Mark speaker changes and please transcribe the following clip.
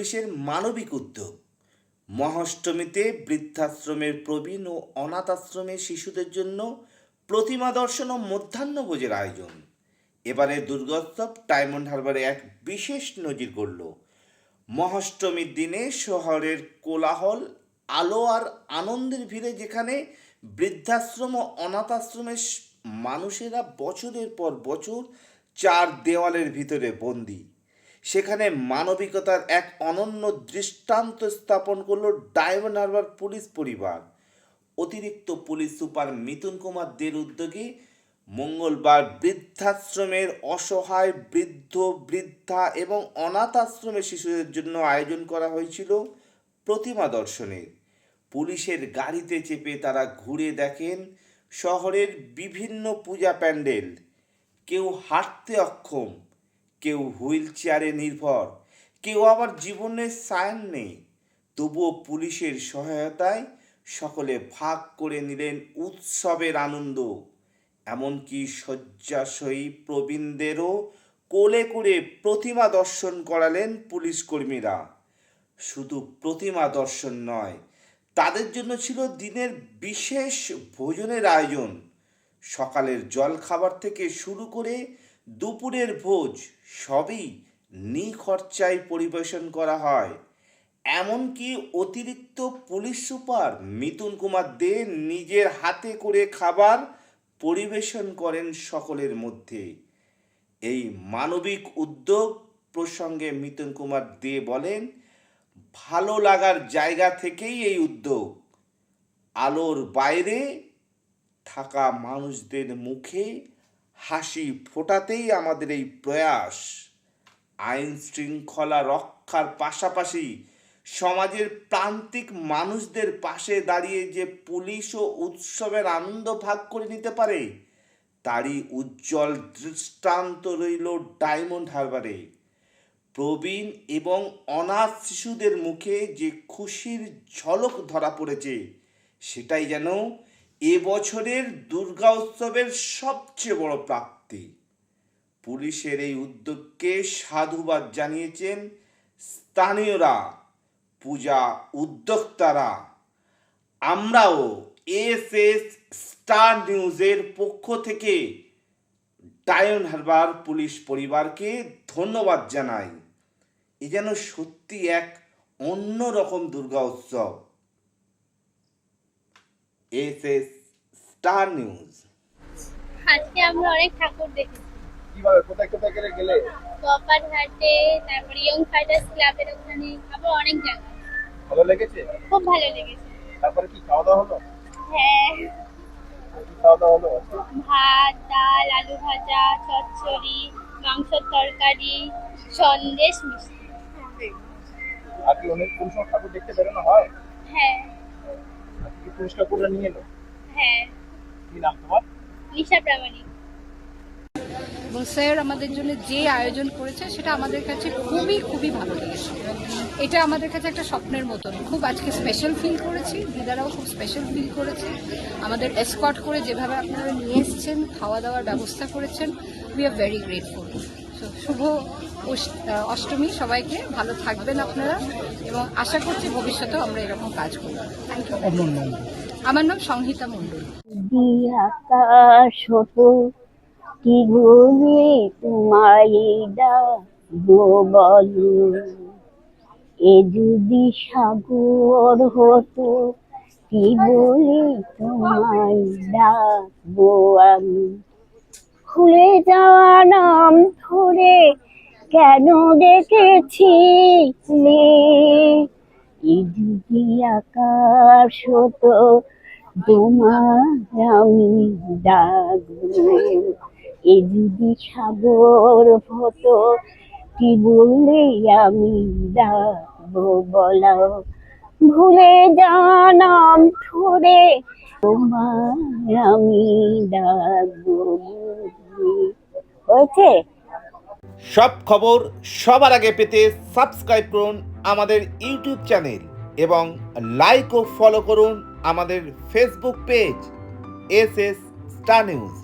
Speaker 1: পুলিশের মানবিক উদ্যোগ। মহাষ্টমীতে বৃদ্ধাশ্রমের প্রবীণ ও অনাথ আশ্রমের শিশুদের জন্য প্রতিমা দর্শন ও মধ্যাহ্নভোজের আয়োজন। এবারে দুর্গোৎসব ডায়মন্ড হারবারে এক বিশেষ নজির গড়ল। মহাষ্টমীর দিনে শহরের কোলাহল, আলো আর আনন্দের ভিড়ে যেখানে বৃদ্ধাশ্রম ও অনাথ আশ্রমের মানুষেরা বছরের পর বছর চার দেওয়ালের ভিতরে বন্দী, সেখানে মানবিকতার এক অনন্য দৃষ্টান্ত স্থাপন করল ডায়মন্ড হারবার পুলিশ পরিবার। অতিরিক্ত পুলিশ সুপার মিথুন কুমার দের উদ্যোগে মঙ্গলবার বৃদ্ধাশ্রমের অসহায় বৃদ্ধ, বৃদ্ধা এবং অনাথ আশ্রমের শিশুদের জন্য আয়োজন করা হয়েছিল প্রতিমা দর্শনের। পুলিশের গাড়িতে চেপে তারা ঘুরে দেখেন শহরের বিভিন্ন পূজা প্যান্ডেল। কেউ হাঁটতে অক্ষম, কেউ হুইল চেয়ারে নির্ভর, কেউ আবার জীবনের সায়ান নেই। তবুও পুলিশের সহায়তায় সকলে ভাগ করে নিলেন উৎসবের আনন্দ। এমনকি শয্যাশয়ী প্রবীণদেরও কোলে করে প্রতিমা দর্শন করালেন পুলিশ কর্মীরা। শুধু প্রতিমা দর্শন নয়, তাদের জন্য ছিল দিনের বিশেষ ভোজনের আয়োজন। সকালের জলখাবার থেকে শুরু করে দুপুরের ভোজ সবই নিখরচায় পরিবেশন করা হয়। এমনকি অতিরিক্ত পুলিশ সুপার মিথুন কুমার দে নিজের হাতে করে খাবার পরিবেশন করেন সকলের মধ্যে। এই মানবিক উদ্যোগ প্রসঙ্গে মিথুন কুমার দে বলেন, ভালো লাগার জায়গা থেকেই এই উদ্যোগ। আলোর বাইরে থাকা মানুষদের মুখে হাসি ফোটাতেই আমাদের এই প্রয়াস। আইন শৃঙ্খলা রক্ষার পাশাপাশি সমাজের প্রান্তিক মানুষদের পাশে দাঁড়িয়ে যে পুলিশও উৎসবের আনন্দ ভাগ করে নিতে পারে, তারই উজ্জ্বল দৃষ্টান্ত রইল ডায়মন্ড হারবারে। প্রবীণ এবং অনাথ শিশুদের মুখে যে খুশির ঝলক ধরা পড়েছে, সেটাই যেন এবছরের দুর্গা উৎসবের সবচেয়ে বড় প্রাপ্তি। পুলিশের এই উদ্যোগকে সাধুবাদ জানিয়েছেন স্থানীয়রা, পূজা উদ্যোক্তারা। আমরাও এসএস স্টার নিউজের পক্ষ থেকে ডায়মন্ড হারবার পুলিশ পরিবারকে ধন্যবাদ জানাই। এ যেন সত্যি এক অন্যরকম দুর্গা উৎসব। SS star news.
Speaker 2: আজকে আমরা অনেক ঠাকুর দেখেছি।
Speaker 3: কিভাবে কোথায় কোথায় গেলে?
Speaker 2: কপারহাটে, তারপরে ইয়ং ফাইটার্স ক্লাবের ওখানে, আবার অনেক জায়গায়।
Speaker 3: ভালো লেগেছে?
Speaker 2: খুব ভালো লেগেছে।
Speaker 3: তারপরে কি খাওয়া দাওয়া হলো?
Speaker 2: হ্যাঁ,
Speaker 3: কি খাওয়া দাওয়া হলো?
Speaker 2: ভাত, ডাল, আলু ভাজা, চচ্চড়ি, মাংসের তরকারি, সন্দেশ, মিষ্টি।
Speaker 3: আর কি অনেক কোন সময় ঠাকুর দেখতে বেরোনো হয়?
Speaker 2: হ্যাঁ
Speaker 3: কি পুরস্কার করে নিয়ে এলো?
Speaker 2: হ্যাঁ।
Speaker 3: কি নাম তোমার?
Speaker 2: নিশা প্রামাণিক।
Speaker 4: এবং স্যার আমাদের জন্য যে আয়োজন করেছে সেটা আমাদের কাছে খুবই খুবই ভালো লেগেছে। এটা আমাদের কাছে একটা স্বপ্নের মতন। খুব আজকে স্পেশাল ফিল করেছি, দিদারাও খুব স্পেশাল ফিল করেছে। আমাদের এসকর্ট করে যেভাবে আপনারা নিয়ে এসছেন, খাওয়া দাওয়ার ব্যবস্থা করেছেন, উই আর ভেরি গ্রেটফুল। শুভ অষ্টমী সবাইকে। ভালো থাকবেন আপনারা এবং আশা করছি ভবিষ্যতেও আমরা এরকম কাজ করব। Thank you. আমার নাম সংহিতা মণ্ডল।
Speaker 5: আকাশ হতো কি বলে তোমায় ডাকবো বলো, এ যদি সাগর হতো কি বলে তোমায় ডাকবো আমি, ভুলে যাওয়া নাম ধরে কেন ডেকেছিলে, এ যদি আকাশ হতো তোমায় আমি ডাকবো, এ যদি সাগর হতো কি বলে আমি ডাকবো বলো, ভুলে যাওয়া নাম ধরে তোমায় আমি ডাকবো। হয়েছে?
Speaker 1: সব খবর সবার আগে পেতে সাবস্ক্রাইব করুন আমাদের ইউটিউব চ্যানেল এবং লাইক ও ফলো করুন আমাদের Facebook page SS star news.